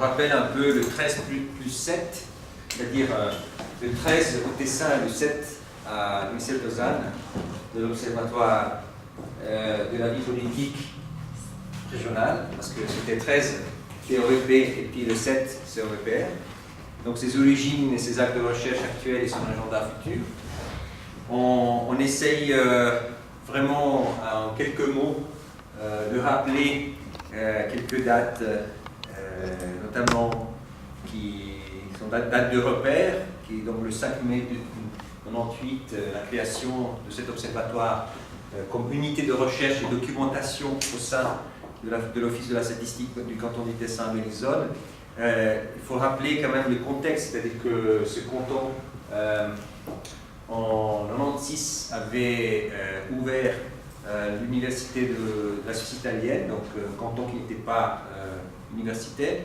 rappelle un peu le 13 plus 7, c'est-à-dire le 13 au Tessin et le 7 à l'Université de Lausanne, de l'Observatoire de la vie politique régionale, parce que c'était 13 COEP et puis le 7 COEPR. Donc ses origines et ses actes de recherche actuels et son agenda futur. On essaye vraiment en quelques mots de rappeler quelques dates, notamment qui sont dates de repère, qui est donc le 5 mai 1998, la création de cet observatoire comme unité de recherche et documentation au sein de l'Office de la statistique du canton du Tessin-Belizone. Il faut rappeler quand même le contexte, c'est-à-dire que ce canton, en 1996, avait ouvert l'université de la Suisse italienne, donc un canton qui n'était pas universitaire,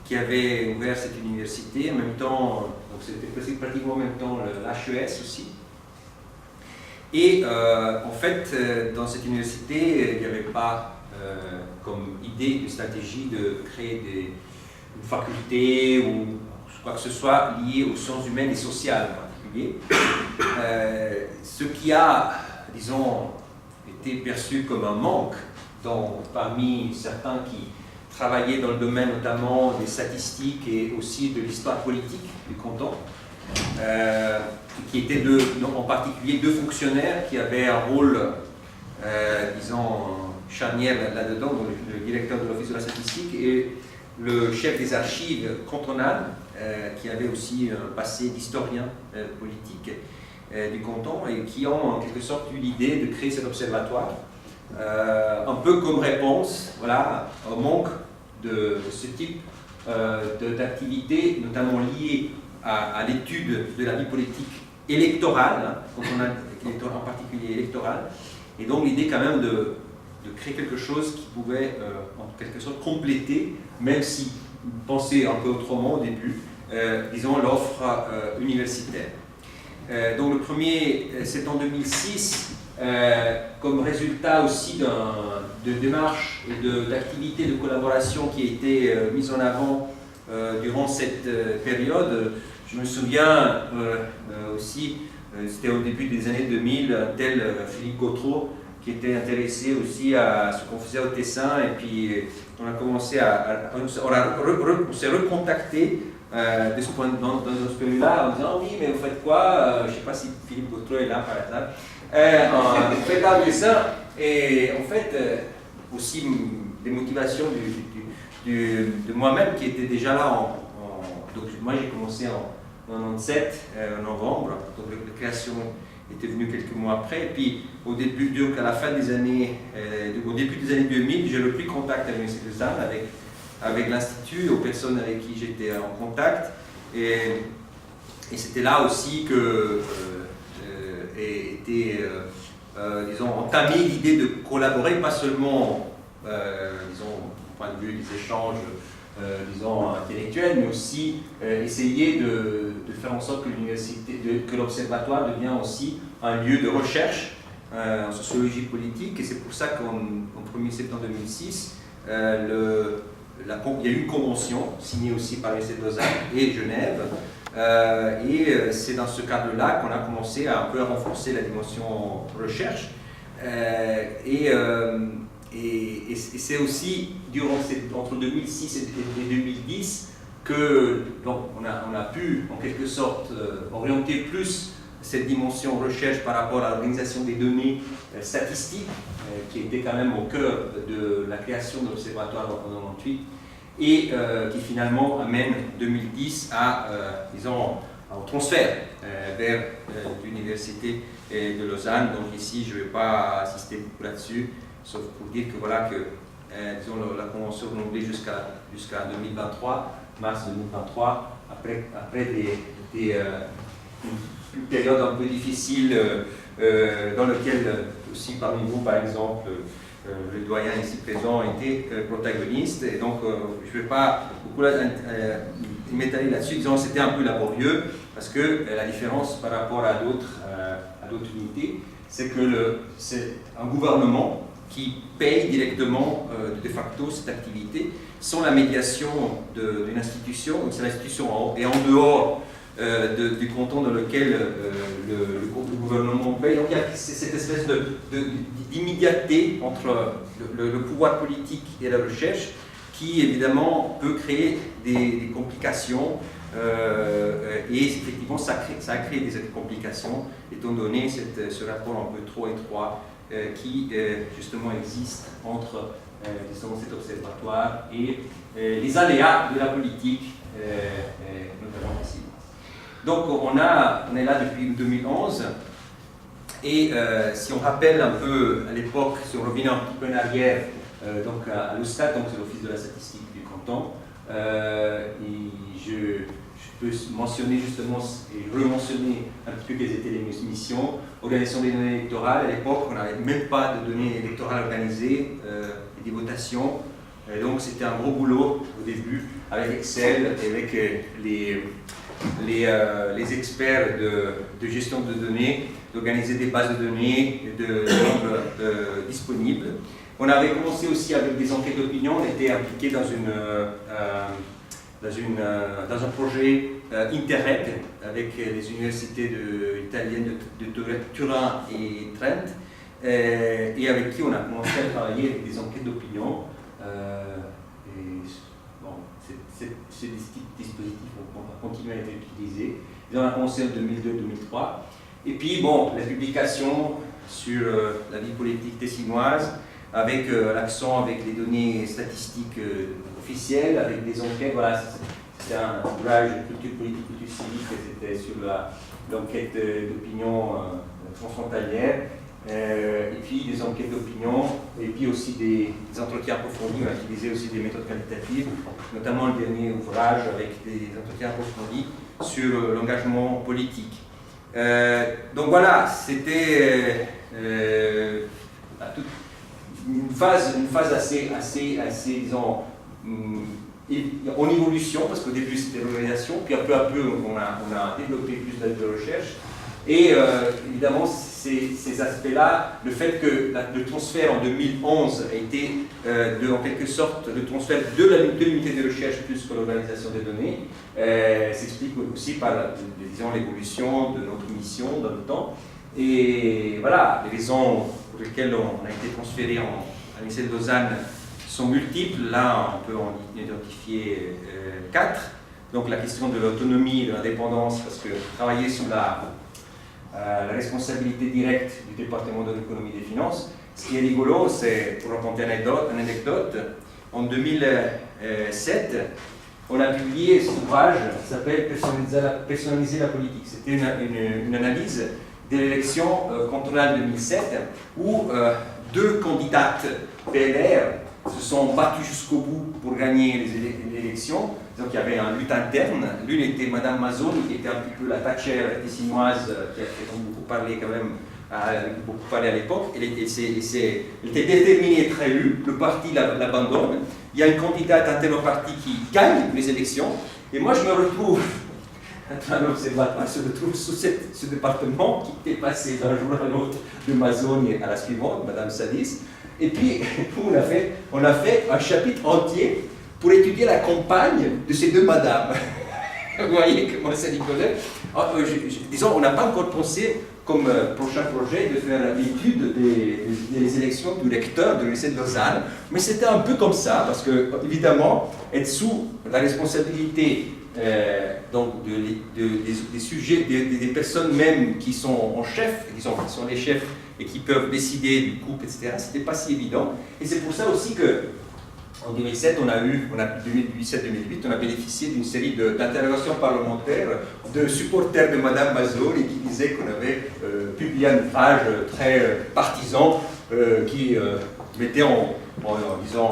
qui avait ouvert cette université, en même temps, donc c'était pratiquement en même temps l'HES aussi. Et en fait, dans cette université, il n'y avait pas comme idée de stratégie de créer une faculté ou quoi que ce soit lié aux sciences humaines et sociales en particulier. Ce qui a, disons, été perçu comme un manque parmi certains qui travaillaient dans le domaine notamment des statistiques et aussi de l'histoire politique du canton, qui étaient en particulier deux fonctionnaires qui avaient un rôle, disons, charnière là-dedans, le directeur de l'Office de la statistique et le chef des archives cantonales, qui avait aussi un passé d'historien politique du canton et qui ont en quelque sorte eu l'idée de créer cet observatoire, un peu comme réponse, voilà, au manque de ce type d'activité, notamment liée à l'étude de la vie politique électorale, hein, quand on a en particulier électorale, et donc l'idée quand même de créer quelque chose qui pouvait en quelque sorte compléter, même si pensait un peu autrement au début, disons l'offre universitaire. Donc le premier, c'est en 2006, comme résultat aussi de démarches et d'activités de collaboration qui a été mise en avant durant cette période. Je me souviens aussi, c'était au début des années 2000, un tel Philippe Gautreau qui était intéressé aussi à ce qu'on faisait au Tessin, et puis on a commencé on s'est recontacté de ce point de vue-là en disant oui, mais vous faites quoi? Je ne sais pas si Philippe Gautreau est là par hasard. Vous faites un Tessin, et en fait aussi des motivations de moi-même qui était déjà là donc moi j'ai commencé en 97, en novembre, donc la création était venue quelques mois après, et puis au début, donc à la fin des années, au début des années 2000, j'ai repris contact avec l'Université de Lausanne, avec l'Institut, aux personnes avec qui j'étais en contact, et c'était là aussi que était, disons, entamée l'idée de collaborer, pas seulement, disons, au point de vue des échanges, disons, intellectuels, mais aussi essayer de faire en sorte que l'observatoire devient aussi un lieu de recherche en sociologie politique, et c'est pour ça qu'en 1er septembre 2006, il y a eu une convention signée aussi par l'Université de Lausanne et Genève, et c'est dans ce cadre-là qu'on a commencé à un peu renforcer la dimension recherche, et c'est aussi entre 2006 et 2010 que donc, on a pu en quelque sorte orienter plus cette dimension recherche par rapport à l'organisation des données statistiques, qui était quand même au cœur de la création de l'Observatoire en 1998, et qui finalement amène 2010 disons, au transfert vers l'Université de Lausanne. Donc ici, je ne vais pas insister beaucoup là-dessus, sauf pour dire que voilà disons, la convention renouvelée jusqu'à 2023, mars 2023, après une période un peu difficile dans laquelle aussi parmi vous, par exemple, le doyen ici présent était protagoniste, et donc je ne vais pas beaucoup m'étaler là-dessus, disons c'était un peu laborieux, parce que la différence par rapport à d'autres unités, c'est que c'est un gouvernement qui paye directement de facto cette activité sans la médiation d'une institution. Donc c'est l'institution est en dehors du canton dans lequel le gouvernement paye. Donc il y a cette espèce d'immédiateté entre le pouvoir politique et la recherche qui évidemment peut créer des complications et effectivement ça a créé des complications étant donné ce rapport un peu trop étroit qui justement existe entre justement cet observatoire et les aléas de la politique, notamment ici. Donc on est là depuis 2011 et si on rappelle un peu à l'époque, si on revient un petit peu en arrière, donc à l'Eustat, donc c'est l'Office de la statistique du canton, et je peux mentionner justement et rementionner un petit peu quelles étaient les missions. Organisation des données électorales, à l'époque on n'avait même pas de données électorales organisées, et des votations, et donc c'était un gros boulot au début avec Excel et avec les experts de gestion de données, d'organiser des bases de données de nombres disponibles. On avait commencé aussi avec des enquêtes d'opinion, on était impliqué dans un projet Interreg avec les universités italiennes de Turin et Trent, et avec qui on a commencé à travailler avec des enquêtes d'opinion. Bon, ces dispositifs vont continuer à être utilisés. On a commencé en 2002-2003. Et puis, bon, la publication sur la vie politique tessinoise, avec l'accent avec les données statistiques officielles, avec des enquêtes, voilà, c'était un ouvrage de culture politique, culture civique, c'était sur l'enquête d'opinion transfrontalière, et puis des enquêtes d'opinion, et puis aussi des entretiens approfondis. On a utilisé aussi des méthodes qualitatives, notamment le dernier ouvrage avec des entretiens approfondis sur l'engagement politique. Donc voilà, c'était une phase assez disons, en évolution, parce qu'au début c'était l'organisation, puis peu à peu on a développé plus de recherche. Et évidemment, ces aspects-là, le fait que le transfert en 2011 a été en quelque sorte le transfert de l'unité de recherche plus que l'organisation des données, s'explique aussi par disons, l'évolution de notre mission dans le temps. Et voilà, les raisons pour lesquelles on a été transféré à l'Université de Lausanne sont multiples. Là, on peut en identifier 4. Donc la question de l'autonomie et de l'indépendance, parce que travailler sur la responsabilité directe du département de l'économie et des finances. Ce qui est rigolo, c'est, pour raconter une anecdote, en 2007, on a publié cet ouvrage qui s'appelle Personnaliser la politique. C'était une analyse de l'élection cantonale 2007 où 2 candidates PLR se sont battues jusqu'au bout pour gagner les élections. Donc il y avait une lutte interne. L'une était Madame Mazzoni, qui était un petit peu la Thatcher tessinoise, qui a beaucoup parlé quand même, beaucoup parlé à l'époque. Elle était déterminée à être élue. Le parti l'abandonne. Il y a une candidate interparti qui gagne les élections. Et moi je me retrouve, un observatoire se retrouve sous ce département qui est passé d'un jour à l'autre de Mazzoni à la suivante, Madame Sadis. Et puis on a fait un chapitre entier pour étudier la campagne de ces 2 madames. Vous voyez comment c'est rigolo. Disons, on n'a pas encore pensé, comme prochain projet, de faire l'étude des élections du recteur de l'Université de Lausanne, mais c'était un peu comme ça, parce que, évidemment, être sous la responsabilité donc des sujets, des personnes même qui sont en chef, qui sont les chefs et qui peuvent décider du couple, etc., c'était pas si évident. Et c'est pour ça aussi que en 2007, 2007-2008, on a bénéficié d'une série d'interrogations parlementaires de supporters de Madame Mazzoni qui disaient qu'on avait publié un ouvrage très partisan qui mettait en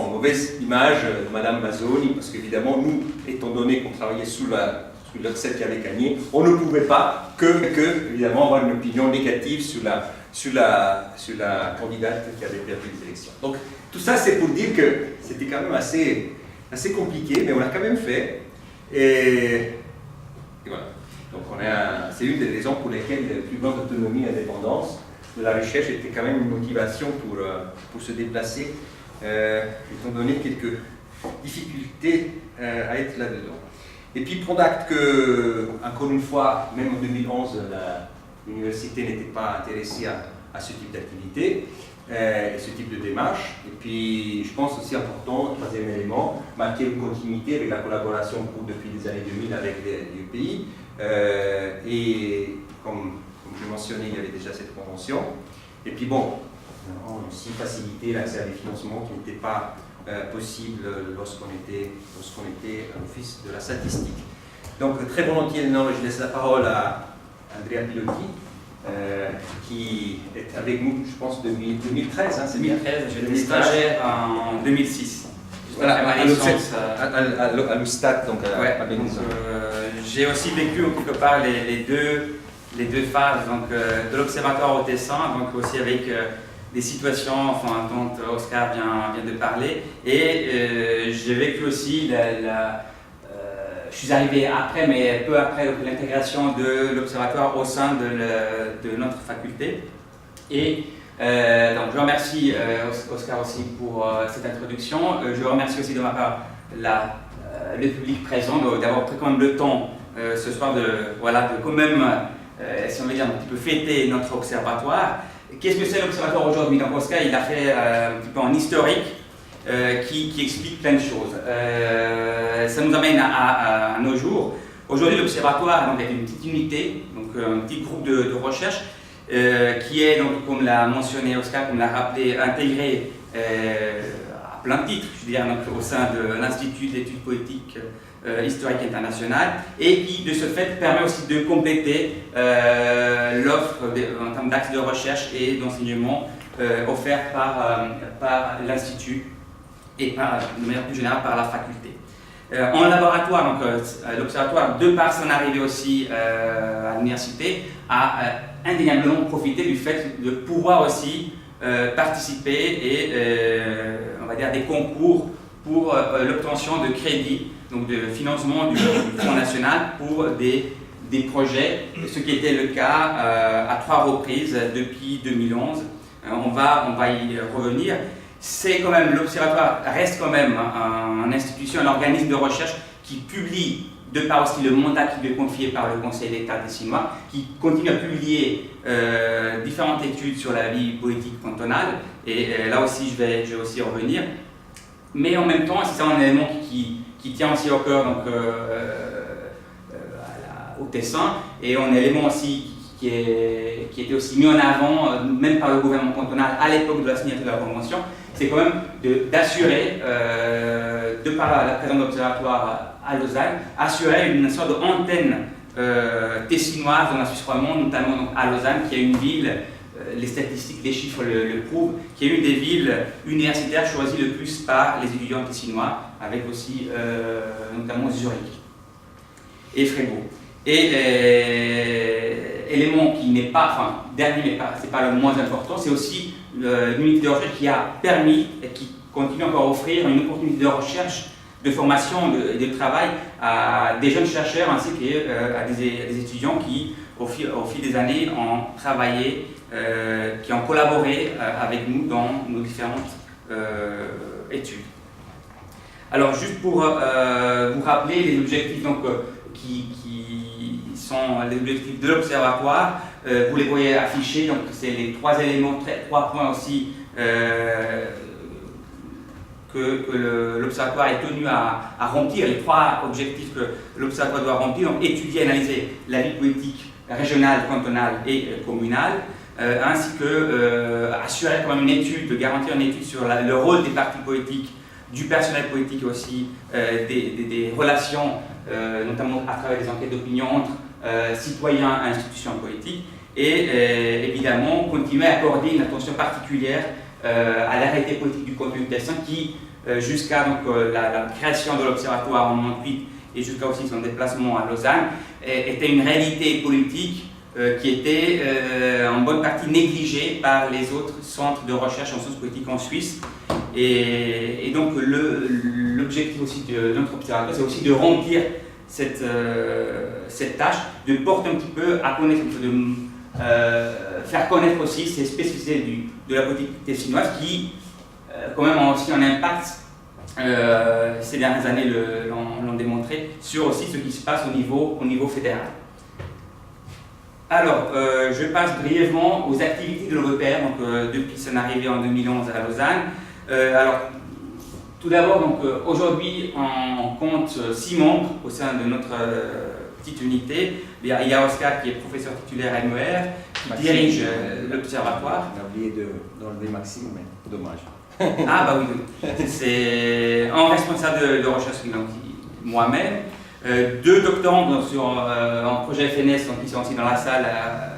mauvaise image de Madame Mazzoni, parce qu'évidemment, nous, étant donné qu'on travaillait sous celle qui avait gagné, on ne pouvait pas évidemment, avoir une opinion négative sur la candidate qui avait perdu les élections. Donc, tout ça, c'est pour dire que c'était quand même assez compliqué, mais on l'a quand même fait. Et voilà. Donc, c'est une des raisons pour lesquelles la plus grande autonomie et indépendance, la recherche était quand même une motivation pour se déplacer, étant donné quelques difficultés à être là-dedans. Et puis prendre acte que, encore une fois, même en 2011, l'université n'était pas intéressée à ce type d'activité et ce type de démarche. Et puis, je pense aussi important, troisième élément, marquer une continuité avec la collaboration en cours depuis les années 2000 avec les pays. Et comme je mentionnais, il y avait déjà cette convention. Et puis bon, on a aussi facilité l'accès à des financements qui n'étaient pas possibles lorsqu'on était à l'Office de la statistique. Donc très volontiers, maintenant, je laisse la parole à Andrea Pilotti, qui est avec nous, je pense, depuis 2013. Hein, 2013, j'ai été stagiaire en 2006. Voilà, à l'USTAT, donc à Benizon. J'ai aussi vécu quelque part les deux phases donc, de l'Observatoire au Tessin, donc aussi avec des situations dont Oscar vient de parler. Et j'ai vécu aussi je suis arrivé après, mais peu après l'intégration de l'Observatoire au sein de notre faculté. Et donc je remercie Oscar aussi pour cette introduction. Je remercie aussi de ma part le public présent d'avoir pris quand même le temps ce soir de quand même, si on veut dire, un petit peu fêter notre observatoire. Qu'est-ce que c'est l'observatoire aujourd'hui? Donc Oscar, il a fait un petit peu en historique qui explique plein de choses. Ça nous amène à nos jours. Aujourd'hui, l'observatoire est une petite unité, donc un petit groupe de recherche qui est, donc, comme l'a mentionné Oscar, comme l'a rappelé, intégré à plein de titres, je veux dire, donc, au sein de l'Institut d'études poétiques historiques internationales, et qui, de ce fait, permet aussi de compléter l'offre en termes d'axes de recherche et d'enseignement offert par l'Institut et de manière plus générale par la faculté. En laboratoire, l'Observatoire, de par son arrivée aussi à l'université, a indéniablement profité du fait de pouvoir aussi participer et on va dire des concours pour l'obtention de crédits, donc de financement du Fonds national pour des projets, ce qui était le cas à 3 reprises depuis 2011. On va y revenir. C'est quand même, l'Observatoire reste quand même une institution, un organisme de recherche qui publie, de par aussi le mandat qui lui est confié par le Conseil d'État tessinois, qui continue à publier différentes études sur la vie politique cantonale, et là aussi je vais aussi revenir. Mais en même temps, c'est un élément qui tient aussi au cœur donc, au Tessin, et un élément aussi qui était aussi mis en avant, même par le gouvernement cantonal à l'époque de la signature de la Convention, c'est quand même d'assurer, de par la présence de l'Observatoire à Lausanne, assurer une sorte d'antenne tessinoise dans la Suisse romande, notamment donc à Lausanne, qui est une ville, les statistiques, les chiffres le prouvent, qui est une des villes universitaires choisies le plus par les étudiants tessinois, avec aussi notamment Zurich et Fribourg. Et élément qui n'est pas, dernier, mais c'est pas le moins important, c'est aussi une unité de recherche qui a permis et qui continue encore à offrir une opportunité de recherche, de formation et de travail à des jeunes chercheurs ainsi qu'à des étudiants qui, au fil des années, ont travaillé, qui ont collaboré avec nous dans nos différentes études. Alors, juste pour vous rappeler les objectifs donc, qui sont les objectifs de l'Observatoire, vous les voyez affichés, donc c'est les 3 éléments, 3 points aussi que l'Observatoire est tenu à remplir, les 3 objectifs que l'Observatoire doit remplir, donc étudier et analyser la vie politique régionale, cantonale et communale, ainsi que assurer quand même une étude, de garantir une étude sur le rôle des partis politiques, du personnel politique aussi, des relations, notamment à travers des enquêtes d'opinion entre citoyens et institutions politiques, et évidemment continuer à accorder une attention particulière à la réalité politique du contenu du Tessin qui, jusqu'à la création de l'Observatoire en 1998 et jusqu'à aussi son déplacement à Lausanne, était une réalité politique qui était en bonne partie négligée par les autres centres de recherche en sciences politiques en Suisse. Et donc l'objectif aussi de notre observatoire, c'est aussi de remplir cette tâche, de porter un petit peu à connaître, de faire connaître aussi ces spécificités de la politique tessinoise qui, quand même, ont aussi un impact, ces dernières années l'ont démontré, sur aussi ce qui se passe au niveau fédéral. Alors, je passe brièvement aux activités de l'OEPR, donc depuis son arrivée en 2011 à Lausanne. Alors, tout d'abord, donc aujourd'hui, on compte 6 membres au sein de notre petite unité. Il y a Oscar qui est professeur titulaire à MER, qui dirige l'observatoire. On a oublié d'enlever Maxime, mais dommage. Ah bah oui, c'est un responsable de recherche, donc moi-même. 2 doctorants en projet FNS, donc qui sont aussi dans la salle,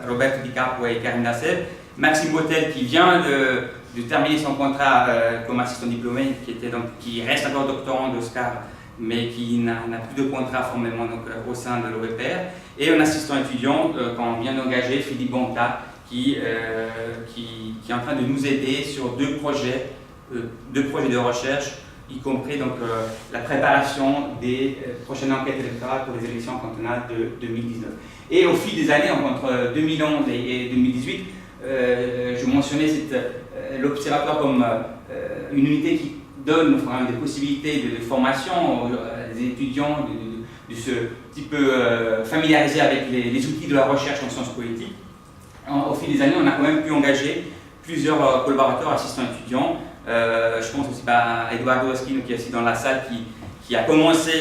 Roberto Di Capo et Karim Nasser. Maxime Botel qui vient de terminer son contrat comme assistant diplômé, qui reste encore doctorant d'Oscar, mais qui n'a plus de contrat formellement donc, au sein de l'OEPR. Et un assistant étudiant qu'on vient d'engager, Philippe Bonta, qui est en train de nous aider sur 2 projets de recherche, y compris donc, la préparation des prochaines enquêtes électorales pour les élections cantonales de 2019. Et au fil des années, entre 2011 et 2018, je mentionnais l'observatoire comme une unité qui donne enfin, des possibilités de formation aux étudiants, de se petit peu familiariser avec les outils de la recherche en sciences politiques. Au fil des années, on a quand même pu engager plusieurs collaborateurs, assistants étudiants. Je pense aussi à Eduardo Oskino qui est aussi dans la salle, qui a commencé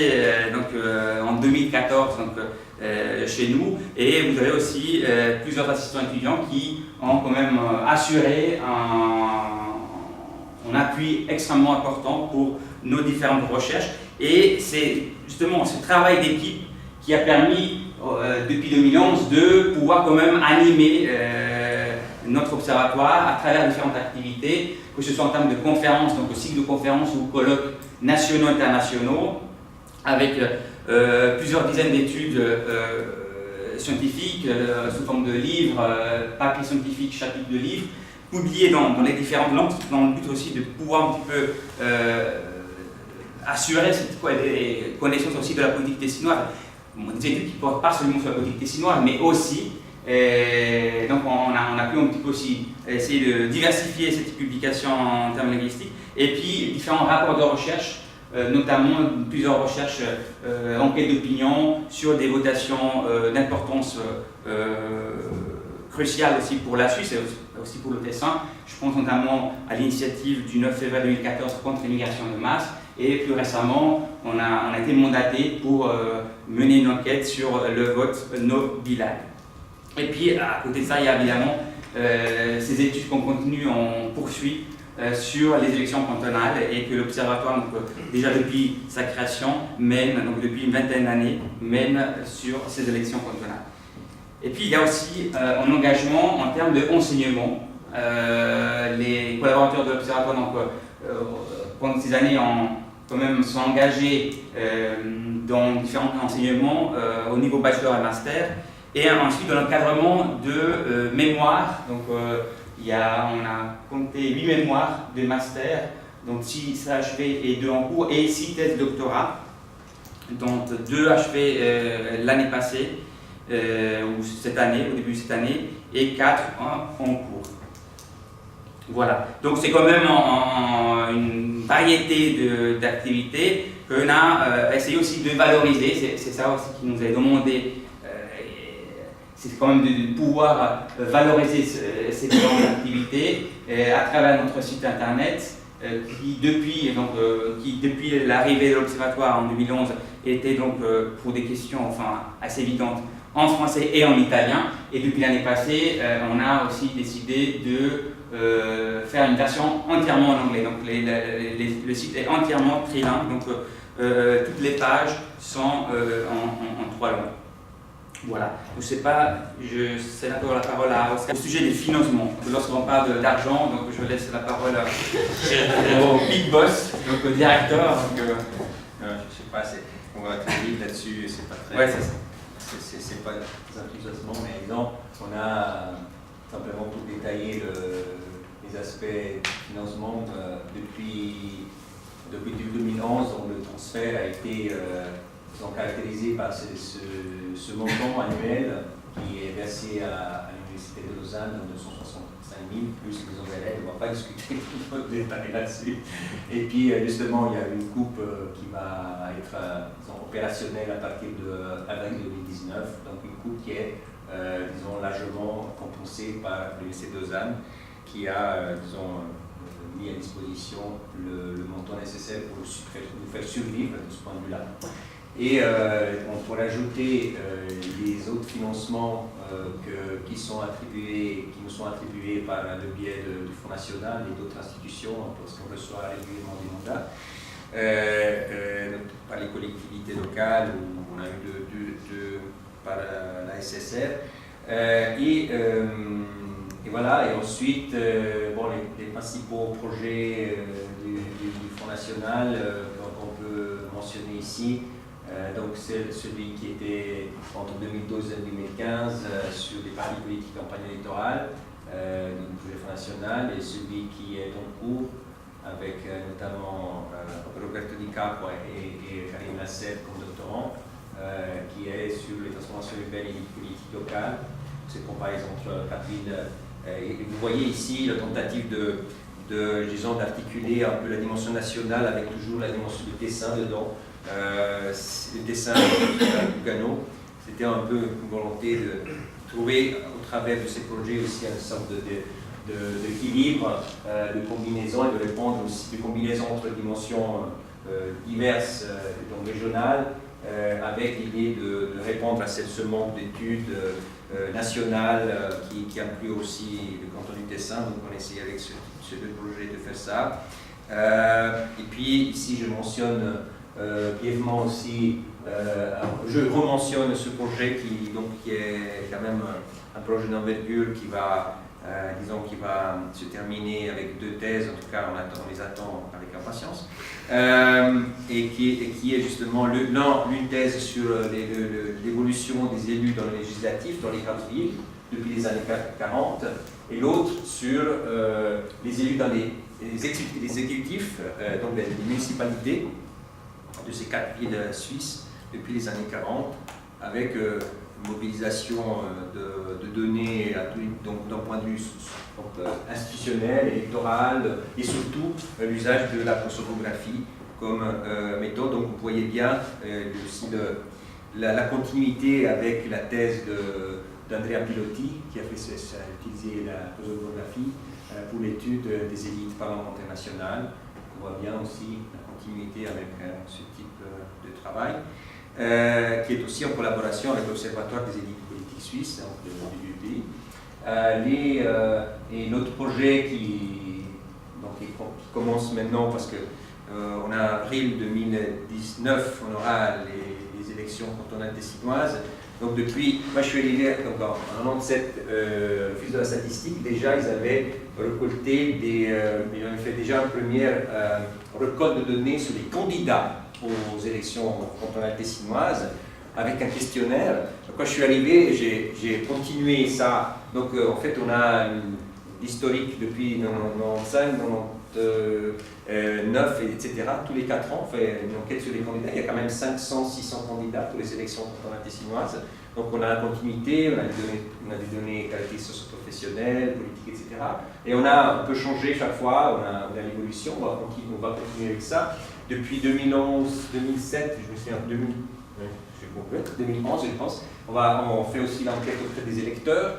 en 2014 chez nous, et vous avez aussi plusieurs assistants étudiants qui ont quand même assuré un appui extrêmement important pour nos différentes recherches, et c'est justement ce travail d'équipe qui a permis depuis 2011 de pouvoir quand même animer notre observatoire à travers différentes activités, que ce soit en termes de conférences, donc cycle de conférences ou colloques nationaux et internationaux, avec plusieurs dizaines d'études scientifiques sous forme de livres, papiers scientifiques, chapitres de livres, publiés dans les différentes langues, dans le but aussi de pouvoir un petit peu assurer des connaissances aussi de la politique tessinoise. Des études qui ne portent pas seulement sur la politique tessinoise, mais aussi donc on a pu un petit peu aussi essayer de diversifier cette publication en termes linguistiques, et puis différents rapports de recherche, notamment plusieurs recherches, enquêtes d'opinion sur des votations d'importance cruciale aussi pour la Suisse et aussi pour le Tessin. Je pense notamment à l'initiative du 9 février 2014 contre l'immigration de masse, et plus récemment on a été mandaté pour mener une enquête sur le vote no bilingue. Et puis, à côté de ça, il y a évidemment ces études qu'on continue, on poursuit sur les élections cantonales, et que l'Observatoire, déjà depuis sa création, mène, donc depuis une vingtaine d'années, mène sur ces élections cantonales. Et puis, il y a aussi un engagement en termes d'enseignement. Les collaborateurs de l'Observatoire, pendant ces années, quand même sont engagés dans différents enseignements au niveau bachelor et master. Et ensuite, dans l'encadrement de mémoires, donc on a compté 8 mémoires de master, donc 6 achevés et 2 en cours, et 6 thèses de doctorat, dont 2 achevés l'année passée, ou cette année, au début de cette année, et 4 en cours. Voilà, donc c'est quand même une variété d'activités qu'on a essayé aussi de valoriser, c'est ça aussi qui nous est demandé. C'est quand même de pouvoir valoriser ces différentes activités à travers notre site internet qui depuis l'arrivée de l'Observatoire en 2011 était donc pour des questions assez évidentes en français et en italien, et depuis l'année passée on a aussi décidé de faire une version entièrement en anglais, donc le site est entièrement trilingue, donc toutes les pages sont en 3 langues. Voilà, je ne sais pas, je cède encore la parole à Oscar au sujet des financements. Lorsqu'on parle d'argent, donc je laisse la parole au big boss, donc au directeur. Je ne sais pas, on va très vite là-dessus, c'est pas très. Ouais, c'est pas très enthousiasmant, mais non, on a simplement pour détailler les aspects de financement depuis 2011, donc le transfert a été caractérisé par ce montant annuel qui est versé à l'Université de Lausanne, donc 265 000, plus les overheads, on ne va pas discuter de détails là-dessus. Et puis justement, il y a une coupe qui va être opérationnelle à partir d'avril 2019, donc une coupe qui est largement compensée par l'Université de Lausanne, qui a mis à disposition le montant nécessaire pour nous faire survivre de ce point de vue-là. Et on pourrait ajouter les autres financements qui nous sont attribués par le biais du Fonds national et d'autres institutions, parce qu'on reçoit régulièrement des mandats, par les collectivités locales, où on a eu par la SSR. Et voilà, et ensuite, les principaux projets du Fonds national qu'on peut mentionner ici, donc c'est celui qui était entre 2012 et 2015 sur les partis politiques campagne électorale du Fonds national, et celui qui est en cours avec notamment Roberto Di Capua et Karim Lasset comme doctorant, qui est sur les transformations urbaines et les politiques locales. C'est comparaison entre 4000. Et vous voyez ici la tentative d'articuler un peu la dimension nationale avec toujours la dimension du dessin dedans. Le dessin de Lugano, c'était un peu une volonté de trouver au travers de ces projets aussi une sorte d'équilibre, de combinaison et de répondre aussi de combinaison entre dimensions diverses, donc régionales, avec l'idée de répondre à ce manque d'études nationales qui inclut aussi le canton du Tessin. Donc on essaie avec ces deux projets de faire ça. Et puis ici je mentionne brièvement aussi, je rementionne ce projet qui est quand même un projet d'envergure qui va se terminer avec 2 thèses, en tout cas on les attend avec impatience, et qui est justement l'une thèse sur l'évolution des élus dans le législatif dans les 4 villes depuis les années 40, et l'autre sur les élus dans les exécutifs, donc les municipalités de ces 4 villes suisses depuis les années 40, avec mobilisation de données d'un point de vue institutionnel, électoral, et surtout l'usage de la prosophographie comme méthode. Donc vous voyez bien aussi la continuité avec la thèse d'Andrea Pilotti, qui a utilisé la prosophographie pour l'étude des élites parlementaires nationales. On voit bien aussi la continuité avec ce type de travail. Qui est aussi en collaboration avec l'Observatoire des élites politiques suisses, du pays. Et notre projet qui commence maintenant, parce qu'en avril 2019, on aura les élections cantonales tessinoises. Donc moi je suis arrivé en 97, Office de la statistique, déjà ils avaient récolté ils avaient fait déjà une première récolte de données sur les candidats aux élections cantonales tessinoises avec un questionnaire. Donc, quand je suis arrivé, j'ai continué ça. Donc en fait on a l'historique depuis 1995, 1999, etc. Tous les 4 ans, on fait une enquête sur les candidats. Il y a quand même 500-600 candidats pour les élections cantonales tessinoises. Donc on a la continuité, on a des données caractéristiques socio-professionnelles, politiques, etc. Et on a un peu changé chaque fois, on a l'évolution, on va continuer avec ça. Depuis 2011, 2007, je me souviens, 2011 je pense, on fait aussi l'enquête auprès des électeurs.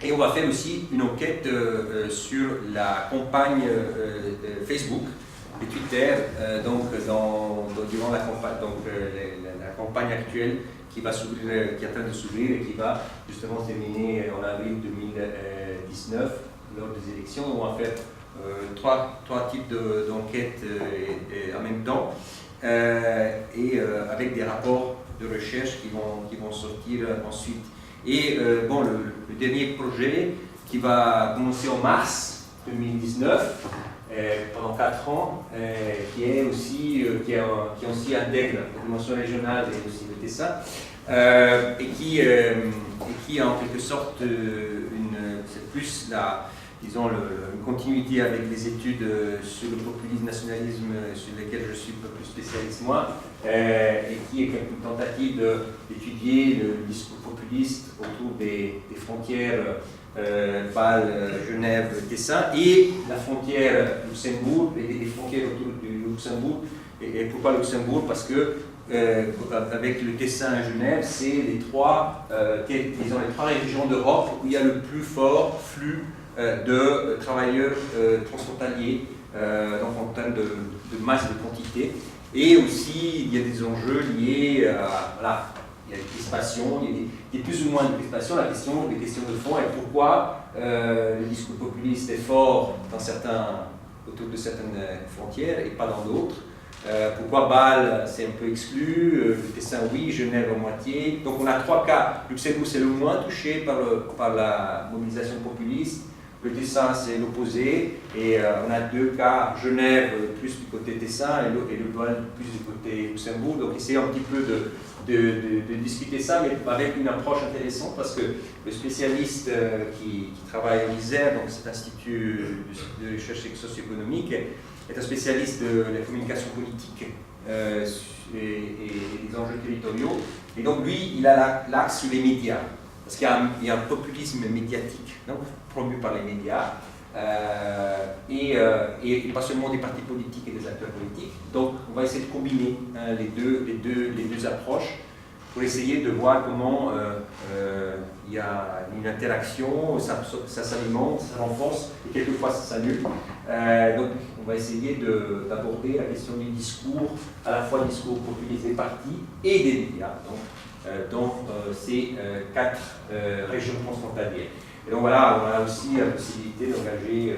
Et on va faire aussi une enquête sur la campagne Facebook et Twitter, durant la campagne, la campagne actuelle qui est en train de s'ouvrir et qui va justement se terminer en avril 2019 lors des élections. On va faire trois types d'enquêtes en même temps et avec des rapports de recherche qui vont sortir ensuite. Et le dernier projet qui va commencer en mars 2019 pendant 4 ans, qui aussi intègre la dimension régionale et aussi le Tessin, et qui est en quelque sorte c'est plus disons, une continuité avec les études sur le populisme, nationalisme, sur lesquelles je suis un peu plus spécialiste moi, et qui est une tentative d'étudier le discours populiste autour des frontières Bâle, Genève, Tessin, et la frontière Luxembourg, et les frontières autour du Luxembourg. Et pourquoi Luxembourg? Parce que avec le Tessin et Genève, c'est les trois régions d'Europe où il y a le plus fort flux de travailleurs transfrontaliers, donc en termes de masse et de quantité. Et aussi, il y a des enjeux liés à, voilà, il y a des crispations, il y a plus ou moins de crispations. Les questions de fond est pourquoi le discours populiste est fort autour de certaines frontières et pas dans d'autres. Pourquoi Bâle c'est un peu exclu, le Tessin oui, Genève à moitié. Donc on a trois cas. Luxembourg c'est le moins touché par la mobilisation populiste. Le Tessin c'est l'opposé. Et on a deux cas, Genève plus du côté Tessin et le Bâle plus du côté Luxembourg. Donc essayez un petit peu de discuter ça, mais avec une approche intéressante parce que le spécialiste qui travaille au ISER, donc cet institut de recherche socio-économique, est un spécialiste de la communication politique et des enjeux territoriaux. Et donc lui, il a l'axe sur les médias, parce qu'il y a un populisme médiatique, donc, promu par les médias, et pas seulement des partis politiques et des acteurs politiques. Donc on va essayer de combiner les deux approches pour essayer de voir comment il y a une interaction, ça s'alimente, ça renforce, et quelquefois ça s'annule. Donc on va essayer d'aborder la question du discours, à la fois du discours populiste des partis et des médias, dans ces quatre régions transfrontalières. Et donc voilà, on a aussi la possibilité d'engager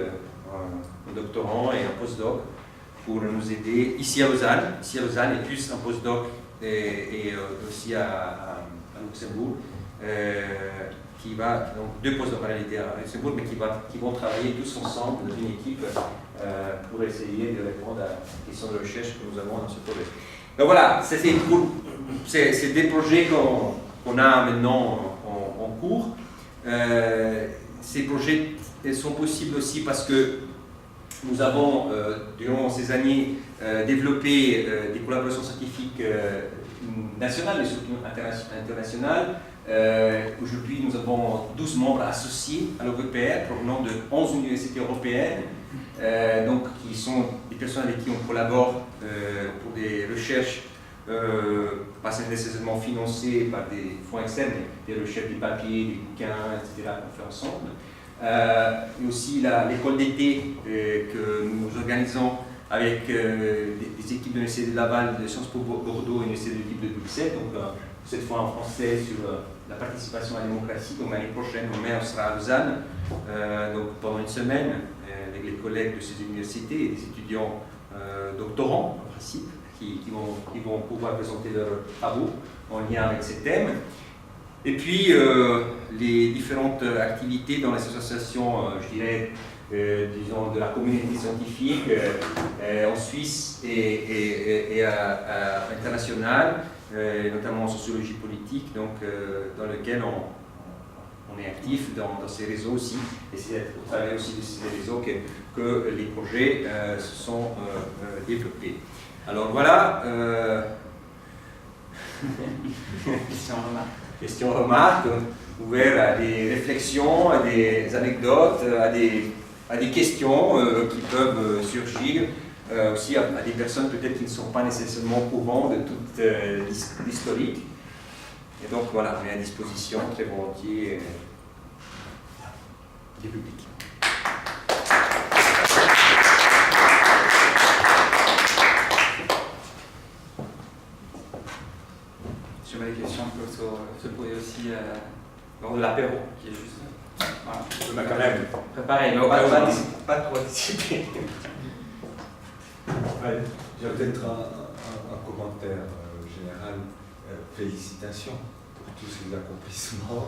un doctorant et un postdoc pour nous aider ici à Lausanne. Ici à Lausanne et plus un postdoc et aussi à Luxembourg, donc deux postdocs en réalité à Luxembourg, mais qui vont travailler tous ensemble dans une équipe pour essayer de répondre à la question de recherche que nous avons dans ce projet. Donc voilà, c'est des projets qu'on a maintenant en cours. Ces projets sont possibles aussi parce que nous avons, durant ces années, développé des collaborations scientifiques nationales, mais surtout internationales. Aujourd'hui, nous avons 12 membres associés à l'EURPR, provenant de 11 universités européennes, donc qui sont des personnes avec qui on collabore pour des recherches pas nécessairement financées par des fonds externes, mais des recherches, des papiers, des bouquins, etc. qu'on fait ensemble. Et aussi l'école d'été que nous organisons avec des équipes de l'Université de Laval, de Sciences Po Bordeaux et de l'Université de Bruxelles, donc cette fois en français sur la participation à la démocratie. Donc l'année prochaine, en mai, on sera à Lausanne, donc pendant une semaine, avec les collègues de ces universités et des étudiants doctorants, en principe, qui vont pouvoir présenter leurs travaux en lien avec ces thèmes. Et puis, les différentes activités dans les associations, je dirais, disons, de la communauté scientifique en Suisse et à internationale, notamment en sociologie politique, donc, dans lequel on est actif dans ces réseaux aussi, et c'est au travers aussi de ces réseaux que les projets se sont développés. Alors voilà, question remarque, ouvert à des réflexions, à des anecdotes, à des questions qui peuvent surgir, aussi à des personnes peut-être qui ne sont pas nécessairement au courant de toute l'historique. Et donc voilà, on est à disposition très volontiers du public. Sur les questions peuvent se poser aussi lors de l'apéro, qui est juste voilà. Mais quand même, préparé, mais pas trop anticiper. J'ai peut-être un commentaire général. Félicitations pour tous ces accomplissements.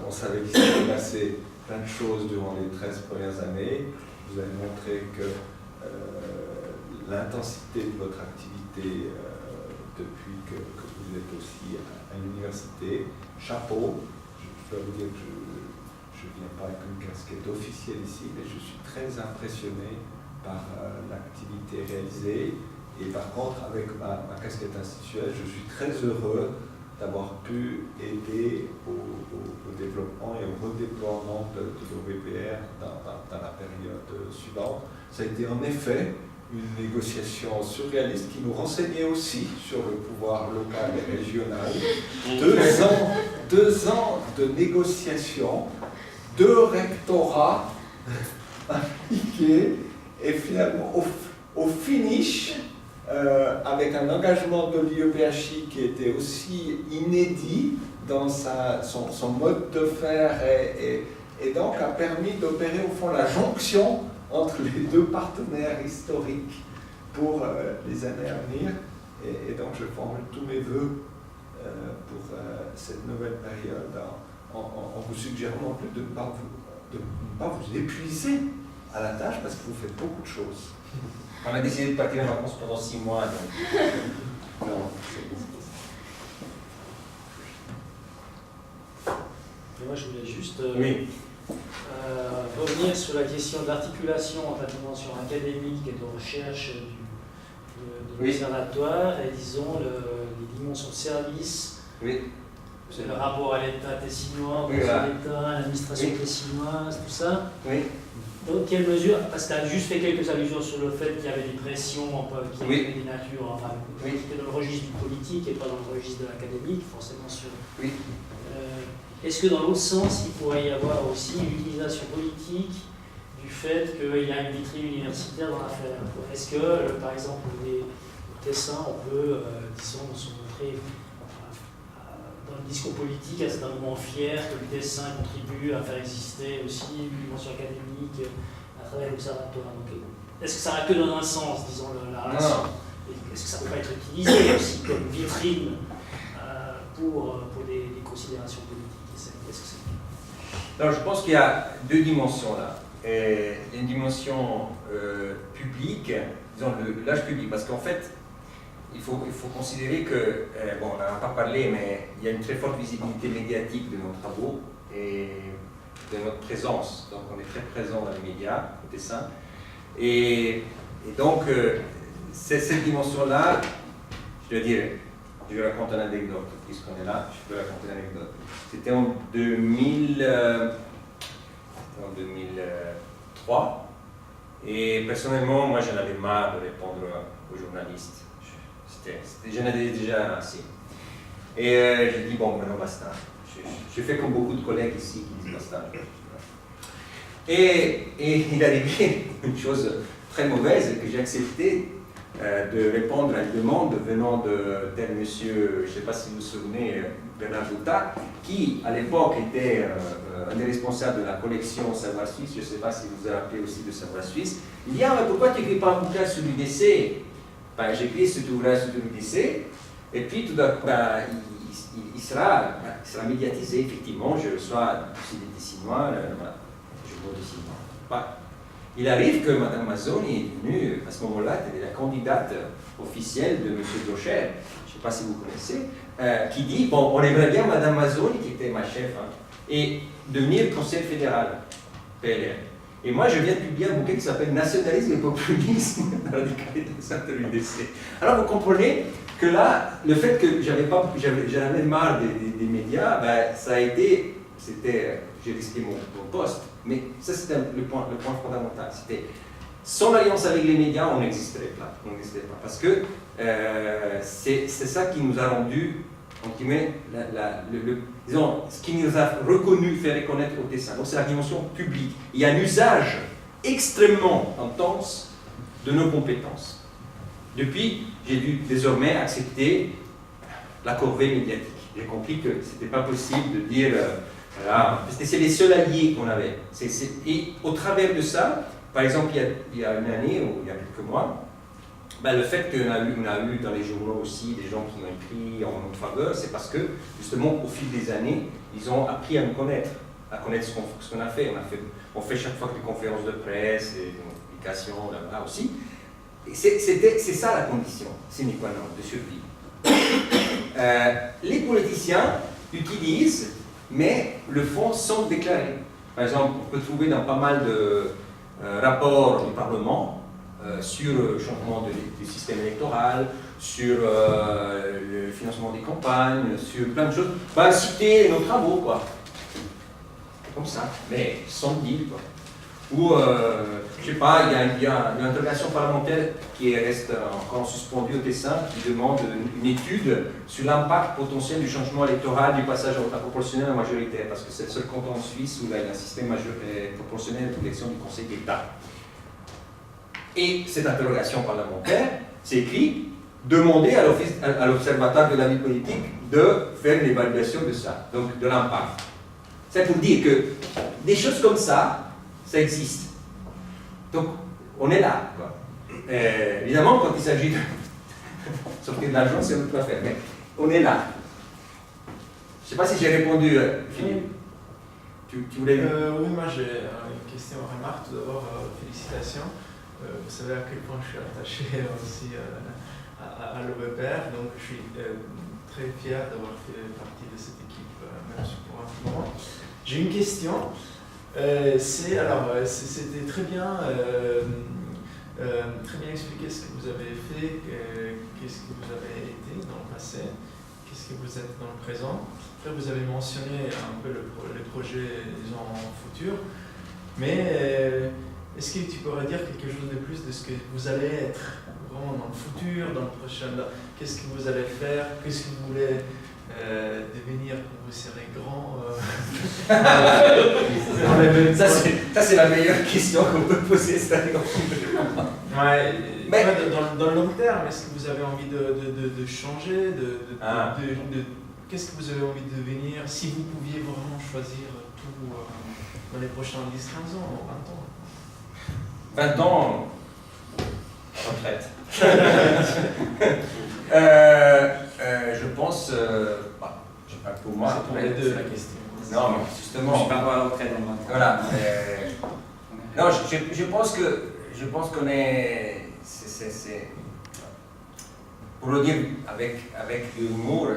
On savait qu'il s'était passé plein de choses durant les 13 premières années. Vous avez montré que l'intensité de votre activité depuis que vous êtes aussi à l'université, chapeau. Je dois vous dire que je je ne viens pas avec une casquette officielle ici, mais je suis très impressionné par l'activité réalisée. Et par contre, avec ma casquette institutionnelle, je suis très heureux d'avoir pu aider au développement et au redéploiement de l'OVPR dans la période suivante. Ça a été en effet une négociation surréaliste qui nous renseignait aussi sur le pouvoir local et régional. 2 ans de négociations, 2 rectorats impliqués, et finalement au finish, avec un engagement de l'IEPHI qui était aussi inédit dans son mode de faire et donc a permis d'opérer au fond la jonction entre les 2 partenaires historiques pour les années à venir. Et donc je formule tous mes voeux pour cette nouvelle période en vous suggérant non plus de ne pas vous épuiser à la tâche parce que vous faites beaucoup de choses. On a décidé de partir en vacances pendant 6 mois. Donc... non, moi, je voulais juste oui. revenir sur la question d'articulation entre la dimension académique et de recherche de l'observatoire et, disons, les dimensions de service, Oui. le rapport à l'État tessinois, Oui, voilà. à l'administration Oui. tessinoise, tout ça. Oui. Dans quelle mesure, parce que tu as juste fait quelques allusions sur le fait qu'il y avait des pressions qui Oui. étaient des natures, enfin, Oui. qui étaient dans le registre du politique et pas dans le registre de l'académique, forcément sur. Oui. Est-ce que dans l'autre sens, il pourrait y avoir aussi une utilisation politique du fait qu'il y a une vitrine universitaire dans l'affaire? Est-ce que, par exemple, au Tessin, on peut, disons, se montrer dans le discours politique à un certain moment fier que le Tessin contribue à faire exister aussi une dimension académique à travers l'observatoire? Est-ce que ça va que dans un sens, disons, la relation? Est-ce que ça ne peut pas être utilisé aussi comme vitrine pour des considérations politiques? Alors, je pense qu'il y a 2 dimensions là. Et une dimension publique, disons l'âge public, parce qu'en fait, il faut considérer que, bon, on n'en a pas parlé, mais il y a une très forte visibilité médiatique de nos travaux et de notre présence. Donc, on est très présent dans les médias, au Tessin. Et donc, cette dimension-là, je dois dire, je vais raconter une anecdote, puisqu'on est là, je peux raconter une anecdote. C'était en 2003, et personnellement, moi j'en avais marre de répondre aux journalistes. J'en avais déjà assez. Et j'ai dit, bon, maintenant basta. Je fais comme beaucoup de collègues ici qui disent basta. Et il arrivait une chose très mauvaise que j'ai accepté de répondre à une demande venant de tel monsieur, je ne sais pas si vous vous souvenez, Bernard Joutard, qui à l'époque était un des responsables de la collection Savoir Suisse, je ne sais pas si vous vous rappelez aussi de Savoir Suisse. Il dit, ah, mais pourquoi tu n'écris pas un bouquin sur l'UDC? Ben, j'écris cet ouvrage sur l'UDC, et puis tout d'un coup, ben, il sera médiatisé, effectivement, je reçois aussi des Tessinois, voilà, je vois des Tessinois. Ben, il arrive que Mme Mazzoni est devenue, à ce moment-là, elle est la candidate officielle de M. Blocher, je ne sais pas si vous connaissez, qui dit, bon, on aimerait bien Mme Mazzoni, qui était ma chef, hein, et devenir conseiller fédéral, PLR. Et moi, je viens de publier un bouquin qui s'appelle Nationalisme et populisme dans la radicalisation de l'UDC. Alors, vous comprenez que là, le fait que j'en avais marre des médias, ben, ça a été, j'ai risqué mon poste. Mais ça, c'était le point fondamental. C'était, sans l'alliance avec les médias, on n'existerait pas. Parce que c'est ça qui nous a rendu, entre guillemets, disons, ce qui nous a reconnu, fait reconnaître au Tessin. Donc c'est la dimension publique. Il y a un usage extrêmement intense de nos compétences. Depuis, j'ai dû désormais accepter la corvée médiatique. J'ai compris que ce n'était pas possible de dire... voilà, parce que c'est les seuls alliés qu'on avait. Et au travers de ça, par exemple, il y a une année, ou il y a quelques mois, ben, le fait qu'on a eu dans les journaux aussi des gens qui ont écrit en notre faveur, c'est parce que, justement, au fil des années, ils ont appris à nous connaître, à connaître ce qu'on a fait. On fait chaque fois des conférences de presse, des publications, là aussi. Et c'est ça la condition, sine qua non, de survie. Les politiciens utilisent, mais le font sans déclarer. Par exemple, on peut trouver dans pas mal de rapports du Parlement sur le changement du système électoral, sur le financement des campagnes, sur plein de choses. Bah, citer nos travaux, quoi. Comme ça, mais sans le dire, quoi. Ou, je sais pas, il y a une interrogation parlementaire qui reste encore suspendue au Tessin, qui demande une étude sur l'impact potentiel du changement électoral du passage à proportionnel à majoritaire, parce que c'est le seul canton en Suisse où il y a un système proportionnel pour l'élection du Conseil d'État. Et cette interrogation parlementaire, c'est écrit, demander à l'Observatoire de la vie politique de faire une évaluation de ça, donc de l'impact. C'est pour dire que des choses comme ça existe. Donc, on est là, quoi. Évidemment, quand il s'agit de sortir de l'argent, c'est autre affaire, mais on est là. Je ne sais pas si j'ai répondu, Philippe. Tu voulais... Oui, moi j'ai une question, remarque. Tout d'abord, félicitations. Vous savez à quel point je suis attaché aussi à l'OVPR, donc je suis très fier d'avoir fait partie de cette équipe, même pour un petit moment. J'ai une question. C'était très bien expliqué ce que vous avez fait, qu'est-ce que vous avez été dans le passé, qu'est-ce que vous êtes dans le présent. Après, vous avez mentionné un peu les projets, disons, futurs, mais est-ce que tu pourrais dire quelque chose de plus de ce que vous allez être vraiment dans le futur, dans le prochain, qu'est-ce que vous allez faire, qu'est-ce que vous voulez devenir quand vous serez grand? Ça, c'est la meilleure question qu'on peut poser, c'est-à-dire. Ouais, mais dans le long terme, est-ce que vous avez envie de changer, qu'est-ce que vous avez envie de devenir si vous pouviez vraiment choisir tout dans les prochains 10-15 ans, 20 ans? 20 ans, retraite. Je pense, je sais pas pour moi. C'est pour les deux la question. Non, mais justement. Je ne suis pas à la retraite dans 20 ans. Voilà. Non, je pense qu'on est. Pour le dire avec de l'humour,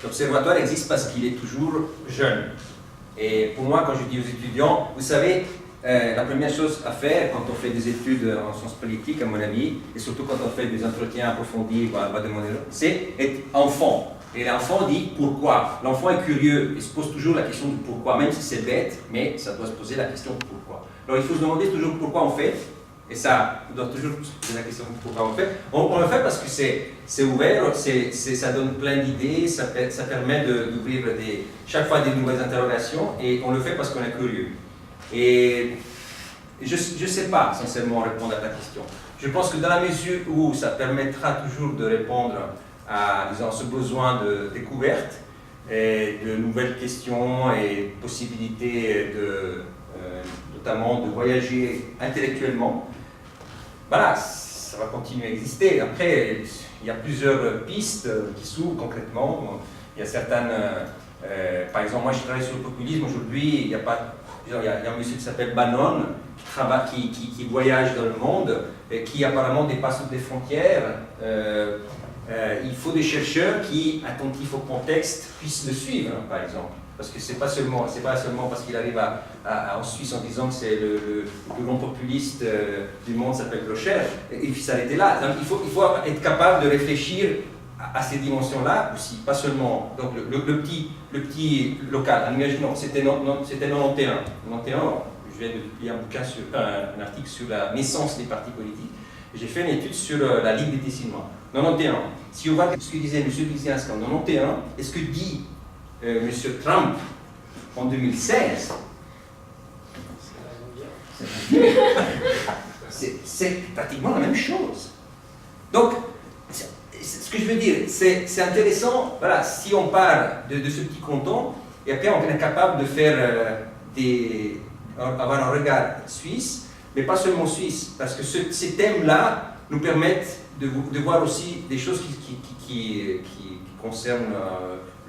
l'observatoire existe parce qu'il est toujours jeune. Et pour moi, quand je dis aux étudiants, vous savez, la première chose à faire quand on fait des études en sciences politiques, à mon avis, et surtout quand on fait des entretiens approfondis, c'est être enfant. Et l'enfant dit pourquoi. L'enfant est curieux, il se pose toujours la question du pourquoi, même si c'est bête, mais ça doit se poser la question de pourquoi. Alors il faut se demander toujours pourquoi on fait, et ça, on doit toujours se poser la question de pourquoi on fait. On le fait parce que c'est ouvert, ça donne plein d'idées, ça permet d'ouvrir chaque fois des nouvelles interrogations, et on le fait parce qu'on est curieux. Et je ne sais pas sincèrement répondre à ta question. Je pense que dans la mesure où ça permettra toujours de répondre à, disons, ce besoin de découverte et de nouvelles questions et possibilités notamment de voyager intellectuellement, voilà, ça va continuer à exister. Après, il y a plusieurs pistes qui s'ouvrent concrètement. Il y a certaines, par exemple, moi je travaille sur le populisme aujourd'hui, il y a un monsieur qui s'appelle Bannon, qui voyage dans le monde, et qui apparemment dépasse toutes les frontières. Il faut des chercheurs qui, attentifs au contexte, puissent le suivre, par exemple. Parce que c'est pas seulement parce qu'il arrive en Suisse en disant que c'est le plus grand populiste du monde s'appelle Blocher, et il faut s'arrêter là. Donc, il faut être capable de réfléchir à ces dimensions-là aussi, pas seulement. Donc le petit local, imaginons, c'était 91. Je viens de publier un article sur la naissance des partis politiques. J'ai fait une étude sur la Ligue des Tessinois. 91. Si on voit ce que disait M. Lisiansky en 91, et ce que dit M. Trump en 2016, c'est pratiquement la même chose. Donc, ce que je veux dire, c'est intéressant, voilà, si on parle de ce petit canton, et après on est capable de faire avoir un regard suisse, mais pas seulement suisse, parce que ces thèmes-là nous permettent de voir aussi des choses qui concernent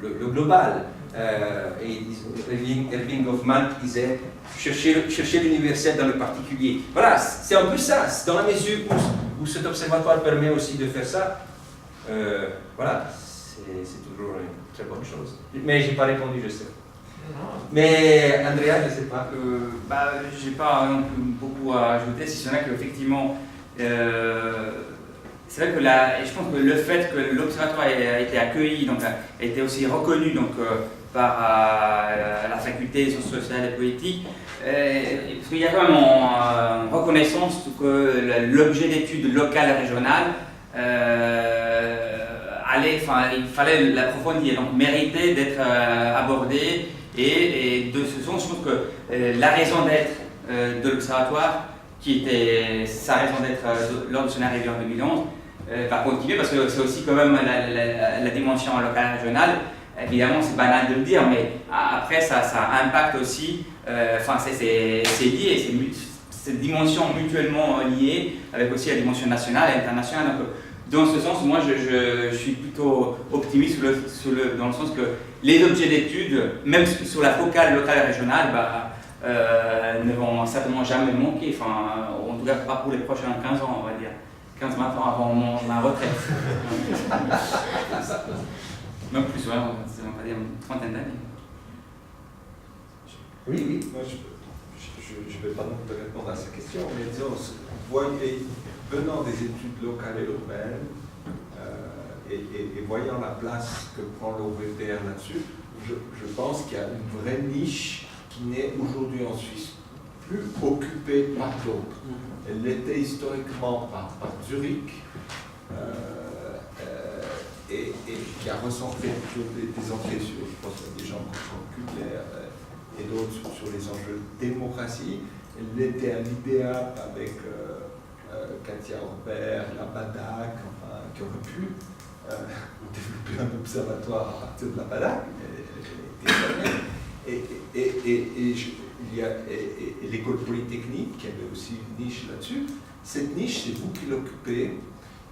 le global. Et Erving Goffman disait chercher l'universel dans le particulier. Voilà, c'est un peu ça, dans la mesure où cet observatoire permet aussi de faire ça. Voilà, c'est toujours une très bonne chose. Mais je n'ai pas répondu, je sais. Mais Andrea, je ne sais pas. J'ai pas non plus beaucoup à ajouter, si ce n'est qu'effectivement, c'est vrai que je pense que le fait que l'observatoire a été accueilli, donc a été aussi reconnu donc, par la faculté des sciences sociales et politiques, parce qu'il y a quand même une reconnaissance que l'objet d'études locales et régionales il fallait l'approfondir, donc méritait d'être abordé. Et de ce sens, je trouve que la raison d'être de l'Observatoire, qui était sa raison d'être lors de son arrivée en 2011, va continuer parce que c'est aussi quand même la dimension locale et régionale. Évidemment, c'est banal de le dire, mais après, ça impacte aussi, c'est lié, c'est des dimensions mutuellement liées avec aussi la dimension nationale et internationale. Donc, dans ce sens, moi, je suis plutôt optimiste dans le sens que les objets d'études, même sur la focale locale et régionale, ne vont certainement jamais manquer, en tout cas pas pour les prochains 15 ans, on va dire. 15-20 ans avant ma retraite. Même plus, ouais, on va dire une trentaine d'années. Oui, moi je ne vais pas non plus répondre à cette question, mais disons, venant des études locales et urbaines, et voyant la place que prend l'OVPR là-dessus, je pense qu'il y a une vraie niche qui n'est aujourd'hui en Suisse plus occupée par d'autres. Elle l'était historiquement par Zurich, et qui a recentré des entrées sur, je pense, des gens comme Kubler et d'autres sur les enjeux de démocratie. Elle l'était à l'IDEAP avec Katia Orbert, la BADAC, qui aurait pu développer un observatoire à partir de la BADAC, et l'école polytechnique, qui avait aussi une niche là-dessus. Cette niche, c'est vous qui l'occupez,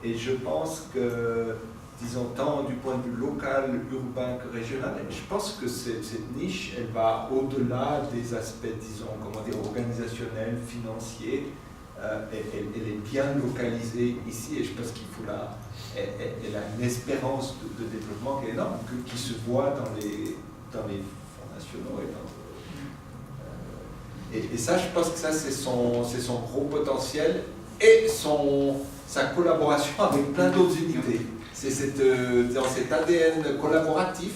et je pense que, disons, tant du point de vue local, urbain que régional, je pense que cette niche, elle va au-delà des aspects, disons, organisationnels, financiers. Elle est bien localisée ici, et je pense qu'il faut elle a une espérance de développement qui est énorme, qui se voit dans les fonds nationaux. Et ça, je pense que ça, c'est son gros potentiel et sa collaboration avec plein d'autres unités. C'est dans cet ADN collaboratif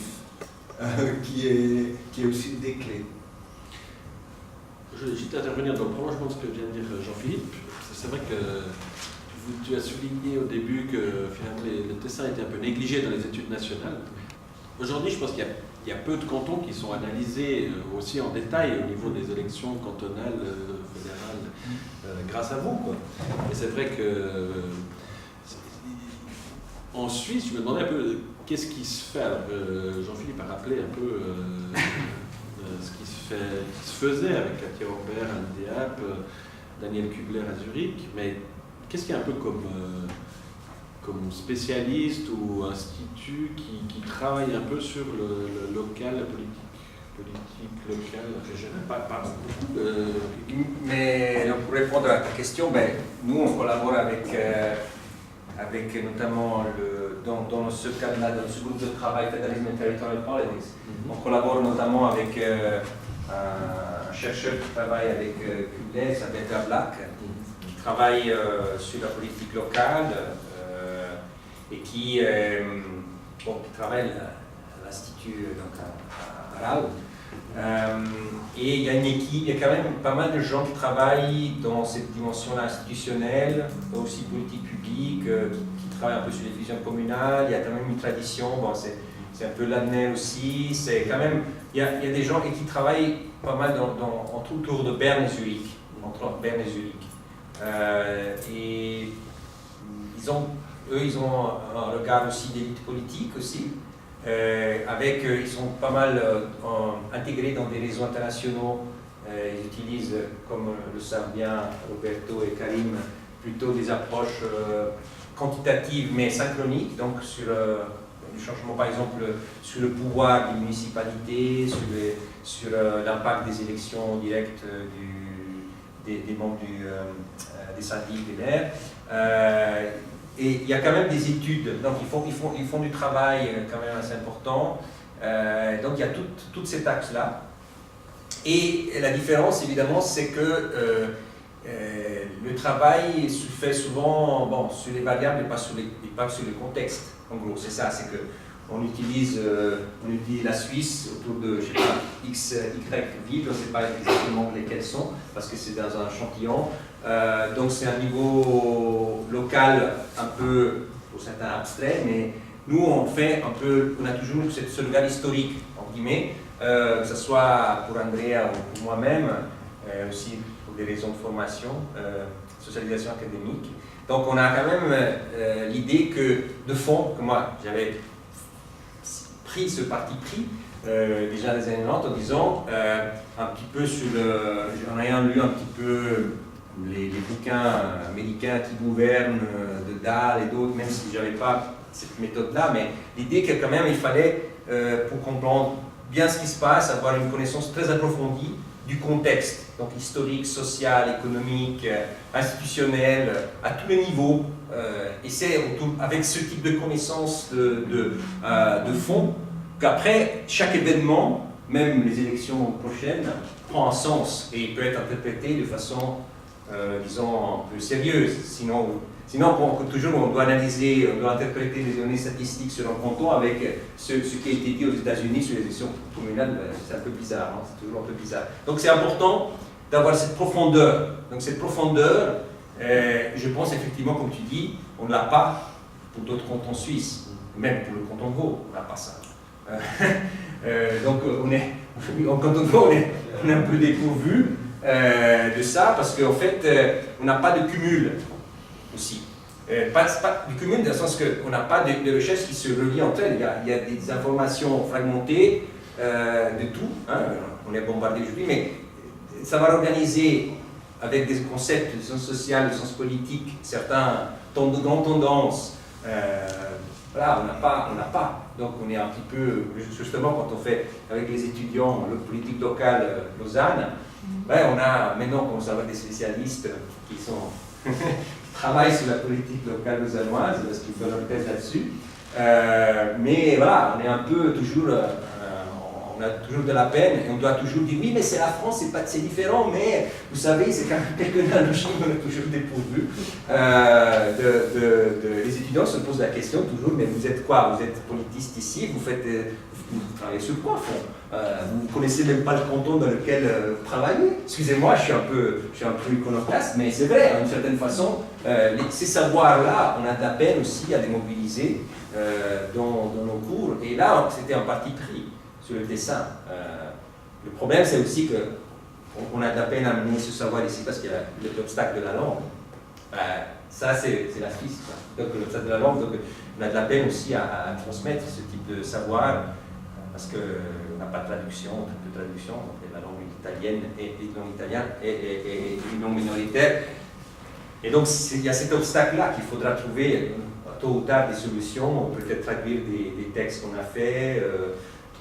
qui est aussi une des clés. Je vais juste intervenir dans le prolongement de ce que vient de dire Jean-Philippe. C'est vrai que tu as souligné au début que finalement le Tessin était un peu négligé dans les études nationales. Aujourd'hui, je pense qu'il y a peu de cantons qui sont analysés aussi en détail au niveau des élections cantonales, fédérales, grâce à vous, quoi. Et c'est vrai que en Suisse, je me demandais un peu qu'est-ce qui se fait. Alors, Jean-Philippe a rappelé un peu ce qui se faisait avec Katia Orbert à l'IDEAP, Daniel Kubler à Zurich, mais qu'est-ce qu'il y a un peu comme spécialiste ou institut qui travaille un peu sur le local, la politique locale, régionale, pas beaucoup. Mais pour répondre à ta question, nous on collabore avec notamment dans ce cadre-là, dans ce groupe de travail Fédéralisme et Territorial Politics. On collabore notamment avec un chercheur qui travaille avec Kubler, s'appelle Black, qui travaille sur la politique locale et qui travaille à l'Institut à Raud. Et il y a une équipe, il y a quand même pas mal de gens qui travaillent dans cette dimension institutionnelle, aussi politique publique, qui travaillent un peu sur les fusions communales. Il y a quand même une tradition, c'est un peu l'ANEL aussi. C'est quand même, il y a des gens qui travaillent pas mal autour de Berne et Zurich, entre Berne et Zurich. Et ils ont un regard aussi d'élite politique aussi. Ils sont pas mal intégrés dans des réseaux internationaux. Ils utilisent, comme le savent bien Roberto et Karim, plutôt des approches quantitatives mais synchroniques, donc sur du changement par exemple sur le pouvoir des municipalités, sur l'impact des élections directes des membres des syndics, des maires. Et il y a quand même des études, donc ils font du travail quand même assez important. Donc il y a tout cet axe-là. Et la différence, évidemment, c'est que le travail se fait souvent sur les variables et pas sur le contexte. En gros, c'est ça, c'est qu'on utilise la Suisse autour de, je sais pas, X, Y villes, on ne sait pas exactement lesquelles sont, parce que c'est dans un échantillon. Donc c'est un niveau local un peu, pour certains, abstrait, mais nous on a toujours ce regard historique, entre guillemets, que ce soit pour Andrea ou pour moi-même, aussi pour des raisons de formation, socialisation académique. Donc on a quand même l'idée que, de fond, que moi j'avais pris ce parti pris déjà des années 90 en disant un petit peu en ayant lu un petit peu les bouquins américains qui gouvernent de Dahl et d'autres, même si je n'avais pas cette méthode-là, mais l'idée que quand même il fallait, pour comprendre bien ce qui se passe, avoir une connaissance très approfondie du contexte, donc historique, social, économique, institutionnel, à tous les niveaux. Et c'est avec ce type de connaissance de fond qu'après chaque événement, même les élections prochaines, prend un sens et peut être interprété de façon, disons, un peu sérieuse. Sinon toujours, on doit analyser, on doit interpréter les données statistiques sur un canton avec ce qui a été dit aux États-Unis sur les élections communales. C'est un peu bizarre, hein, c'est toujours un peu bizarre. Donc c'est important d'avoir cette profondeur. Donc cette profondeur, je pense effectivement, comme tu dis, on ne l'a pas pour d'autres cantons suisses, même pour le canton de Vaud, on n'a pas ça. Donc en canton de Vaud, on est un peu dépourvu de ça, parce qu'en fait, on n'a pas de cumul aussi. Pas du cumul dans le sens qu'on n'a pas de recherche qui se relient entre elles. Il y a des informations fragmentées de tout. Hein. On est bombardé aujourd'hui, mais ça va organiser avec des concepts de sciences sociales, de sciences politiques, certains grandes tendances. Voilà, on n'a pas. Donc on est un petit peu, justement quand on fait avec les étudiants le politique locale Lausanne, on a maintenant, on va avoir des spécialistes qui travaillent sur la politique locale lausannoise, parce qu'ils font leur thèse là-dessus. Mais voilà, on est un peu toujours, on a toujours de la peine, et on doit toujours dire oui, mais c'est la France, c'est différent, mais vous savez, c'est quand même quelques analogies, on est toujours dépourvu. Les étudiants se posent la question toujours, mais vous êtes quoi? Vous êtes politiste ici, vous travaillez sur quoi, fond? Vous ne connaissez même pas le canton dans lequel vous travaillez. Excusez-moi, je suis un peu iconoclaste, mais c'est vrai, d'une certaine façon, ces savoirs-là, on a de la peine aussi à les mobiliser dans nos cours. Et là, c'était un parti pris sur le dessin. Le problème, c'est aussi qu'on a de la peine à amener ce savoir ici parce qu'il y a l'obstacle de la langue. Ça, c'est la Suisse. Donc, l'obstacle de la langue, donc, on a de la peine aussi à transmettre ce type de savoir. Parce qu'on n'a pas de traduction, très peu de traduction, donc la langue italienne et une langue italienne et une langue minoritaire. Et donc il y a cet obstacle-là qu'il faudra trouver tôt ou tard des solutions, peut-être traduire des textes qu'on a fait,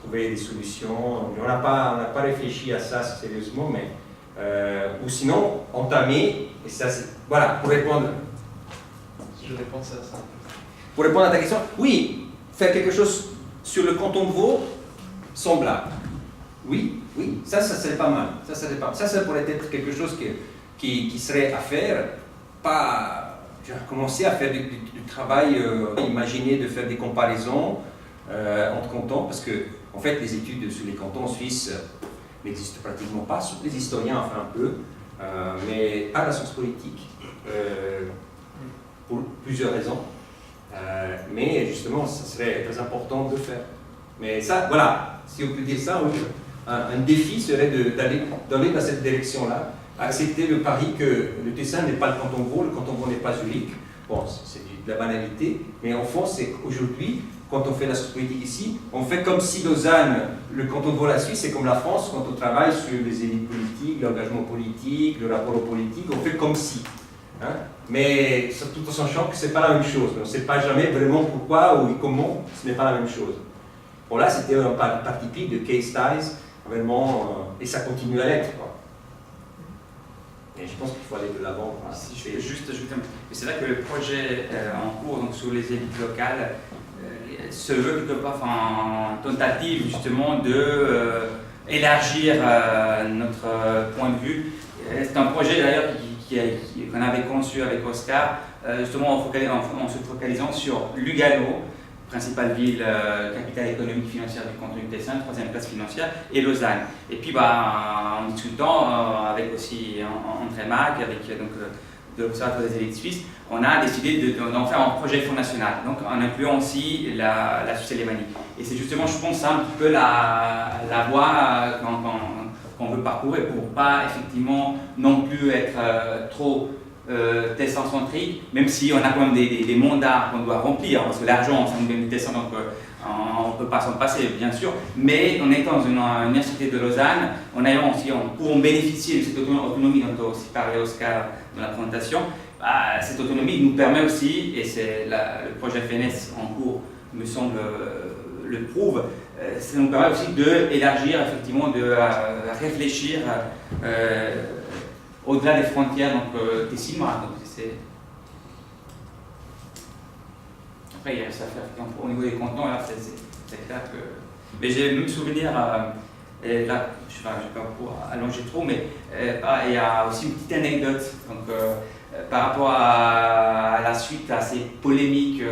trouver des solutions. On n'a pas réfléchi à ça sérieusement, mais ou sinon entamer, et ça c'est. Voilà, pour répondre. Je réponds à ça. Pour répondre à ta question, oui, faire quelque chose sur le canton de Vaud semblable. Oui, ça serait pas mal. Ça pourrait être quelque chose qui serait à faire, pas commencer à faire du travail, imaginer de faire des comparaisons entre cantons, parce que en fait les études sur les cantons suisses n'existent pratiquement pas, les historiens en font un peu, mais pas la science politique, pour plusieurs raisons. Mais justement, ça serait très important de le faire. Mais ça, voilà, si on peut dire ça, oui, un défi serait d'aller dans cette direction-là, accepter le pari que le Tessin n'est pas le canton de Vaud, le canton de Vaud n'est pas Zurich. Bon, c'est de la banalité, mais en fond, c'est qu'aujourd'hui, quand on fait la science politique ici, on fait comme si Lausanne, le canton de Vaud, la Suisse, c'est comme la France, quand on travaille sur les élites politiques, l'engagement politique, le rapport aux politiques, on fait comme si. Hein? Mais tout en sachant que ce n'est pas la même chose. On ne sait pas jamais vraiment pourquoi ou comment, ce n'est pas la même chose. Bon, là, c'était un parti pris de case studies, vraiment, et ça continue à l'être. Et je pense qu'il faut aller de l'avant. Voilà. Si je peux juste ajouter un petit peu. C'est vrai que le projet en cours, donc sur les élites locales, se veut quelque part en tentative justement de élargir notre point de vue. C'est un projet d'ailleurs qu'on avait conçu avec Oscar, justement en se focalisant sur Lugano, principale ville, capitale économique financière du canton du Tessin, 3e place financière, et Lausanne. Et puis en discutant avec aussi André Mac, avec de l'Observatoire des élites suisses, on a décidé d'en faire un projet Fonds national, donc en incluant aussi la Suisse alémanique. Et c'est justement, je pense, un petit peu la voie qu'on veut parcourir pour pas effectivement non plus être trop tessin-centrique, même si on a quand même des mandats qu'on doit remplir, parce que l'argent, ça nous vient du Tessin, donc on ne peut pas s'en passer, bien sûr, mais en étant dans une université de Lausanne, en ayant aussi, pour bénéficier de cette autonomie dont a aussi parlé Oscar dans la présentation, cette autonomie nous permet aussi, et c'est le projet FNS en cours, me semble, le prouve, ça nous permet aussi d'élargir, effectivement, de réfléchir au-delà des frontières tessinoises. Après, ça fait au niveau des cantons, là, c'est clair que. Mais j'ai le même souvenir, et là, je ne vais pas pour allonger trop, mais il y a aussi une petite anecdote. Donc, par rapport à la suite assez polémique,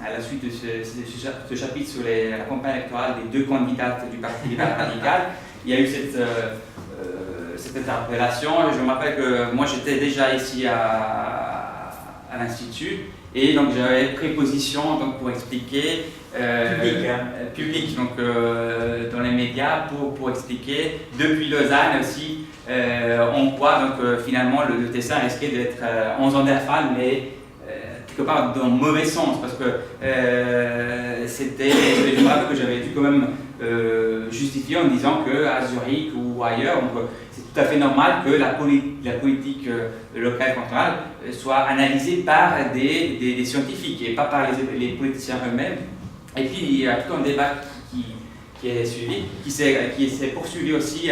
à la suite de ce chapitre sur la campagne électorale des deux candidates du Parti libéral radical, il y a eu cette interpellation. Je me rappelle que moi j'étais déjà ici à l'Institut et donc j'avais pris position pour expliquer public donc dans les médias pour expliquer depuis Lausanne aussi en quoi finalement le Tessin risquait d'être en Sonderfall, mais quelque part dans le mauvais sens, parce que je me rappelle que j'avais dû quand même justifier en disant qu'à Zurich ou ailleurs, c'est tout à fait normal que la politique locale cantonale soit analysée par des scientifiques et pas par les politiciens eux-mêmes. Et puis il y a tout un débat qui est suivi, qui s'est poursuivi aussi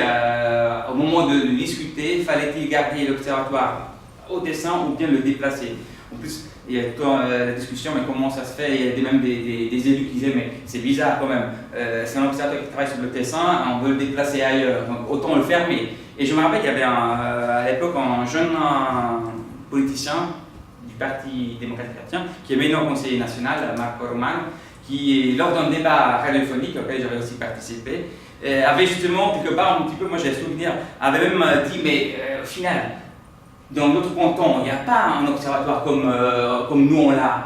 au moment de discuter, fallait-il garder l'observatoire au Tessin ou bien le déplacer. En plus, il y a toute la discussion, mais comment ça se fait? Il y a même des élus qui disaient, mais c'est bizarre quand même, c'est un observatoire qui travaille sur le Tessin, on veut le déplacer ailleurs, donc autant le fermer. Et je me rappelle qu'il y avait à l'époque un jeune politicien du Parti démocrate chrétien, qui est maintenant conseiller national, Marco Romano, qui, lors d'un débat radiophonique auquel j'avais aussi participé, avait justement, quelque part, un petit peu, moi j'ai souvenir, avait même dit, mais au final, dans notre canton, il n'y a pas un observatoire comme nous on l'a.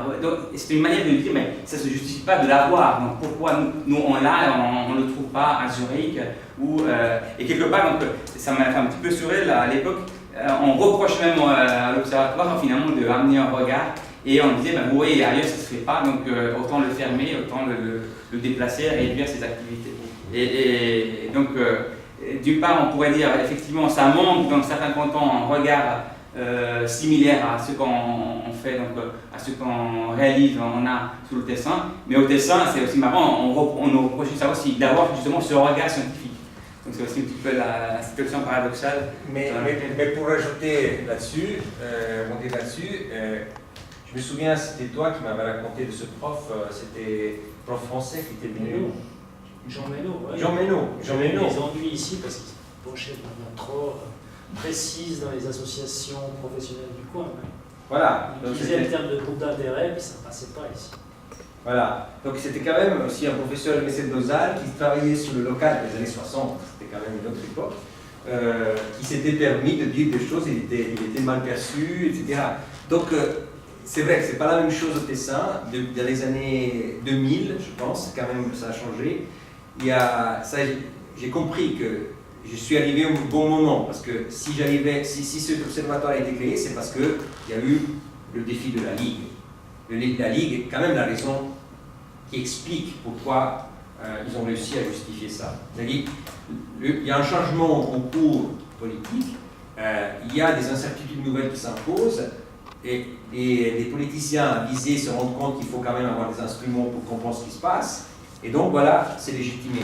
C'est une manière de dire, mais ça ne se justifie pas de l'avoir. Donc pourquoi nous on l'a et on ne le trouve pas à Zurich et quelque part, donc, ça m'a fait un petit peu sourire à l'époque. On reproche même à l'observatoire finalement de amener un regard et on disait, ben, vous voyez, ailleurs ça ne se fait pas, donc autant le fermer, autant le déplacer, réduire ses activités. Et donc, d'une part, on pourrait dire effectivement ça manque dans certains cantons un regard similaire à ce qu'on fait, donc à ce qu'on réalise, on a sous le Tessin. Mais au Tessin, c'est aussi marrant, on nous reproche ça aussi, d'avoir justement ce regard scientifique. Donc c'est aussi un petit peu la situation paradoxale. Mais pour ajouter là-dessus, je me souviens, c'était toi qui m'avais raconté de ce prof, c'était prof français qui était venu. Jean Ménaud, ouais. Jean Ménaud. Les ennuis ici parce qu'il se penchait de manière trop précise dans les associations professionnelles du coin. Ouais. Voilà. Il utilisait le terme de groupe d'intérêt, puis ça ne passait pas ici. Voilà. Donc c'était quand même aussi un professeur de l'Université de Lausanne qui travaillait sur le local des années 60, c'était quand même une autre époque, qui s'était permis de dire des choses, il était mal perçu, etc. Donc c'est vrai que ce n'est pas la même chose au Tessin, dans les années 2000, je pense, quand même ça a changé. J'ai compris que je suis arrivé au bon moment, parce que si cet observatoire a été créé, c'est parce qu'il y a eu le défi de la Ligue. La Ligue est quand même la raison qui explique pourquoi ils ont réussi à justifier ça. C'est-à-dire, il y a un changement en cours politique, il y a des incertitudes nouvelles qui s'imposent, et les politiciens avisés se rendent compte qu'il faut quand même avoir des instruments pour comprendre ce qui se passe, et donc voilà, c'est légitimé.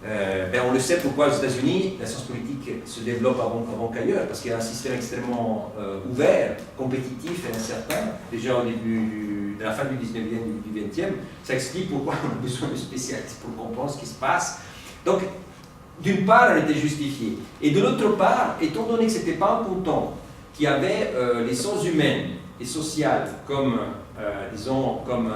On le sait pourquoi aux États-Unis, la science politique se développe avant qu'ailleurs, parce qu'il y a un système extrêmement ouvert, compétitif et incertain, déjà au début de la fin du 19e, du 20e. Ça explique pourquoi on a besoin de spécialistes pour comprendre ce qui se passe. Donc, d'une part, elle était justifiée. Et de l'autre part, étant donné que ce n'était pas un canton qui avait les sciences humaines et sociales comme, disons, comme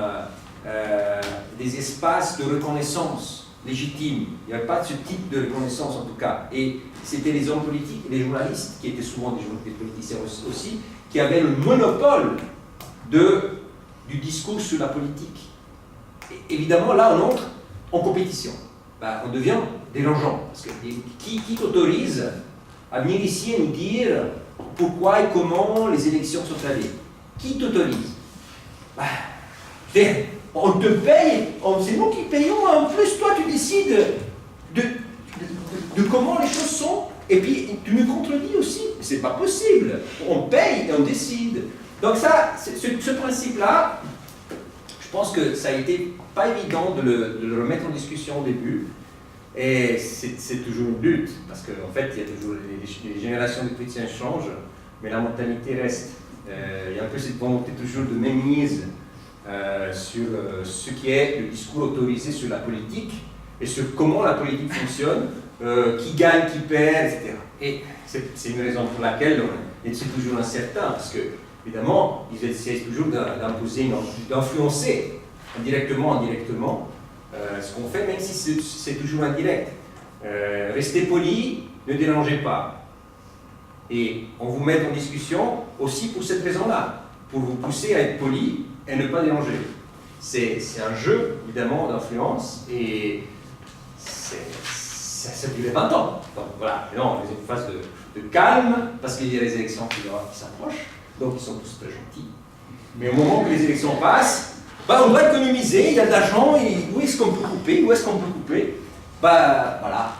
des espaces de reconnaissance légitimes, il n'y avait pas de ce type de reconnaissance en tout cas. Et c'était les hommes politiques et les journalistes, qui étaient souvent des politiciens aussi, qui avaient le monopole du discours sur la politique. Et évidemment, là, on entre en compétition. Ben, on devient dérangeant. Parce que qui t'autorise à venir ici et nous dire pourquoi et comment les élections sont allées? Qui t'autorise? Ben, on te paye, c'est nous qui payons, en plus toi tu décides de comment les choses sont, et puis tu me contredis aussi. C'est pas possible. On paye et on décide. Donc ça, ce principe-là, je pense que ça a été pas évident de le remettre en discussion au début. Et c'est toujours une lutte, parce qu'en fait, il y a toujours les générations de chrétiens changent, mais la mentalité reste. Il y a un peu cette volonté toujours de mainmise sur ce qui est le discours autorisé sur la politique et sur comment la politique fonctionne, qui gagne, qui perd, etc. Et c'est une raison pour laquelle c'est toujours incertain, parce que, évidemment, ils essaient toujours d'imposer, d'influencer, directement, indirectement, ce qu'on fait, même si c'est toujours indirect. Restez poli, ne dérangez pas. Et on vous met en discussion aussi pour cette raison-là, pour vous pousser à être poli et ne pas déranger. C'est un jeu, évidemment, d'influence, et ça durait 20 ans. Donc voilà, maintenant, on est une phase de calme, parce qu'il y a les élections qui s'approchent, donc ils sont tous très gentils. Mais au moment que les élections passent, bah, on doit économiser, il y a de l'argent, et où est-ce qu'on peut couper, où est-ce qu'on peut couper? Bah voilà.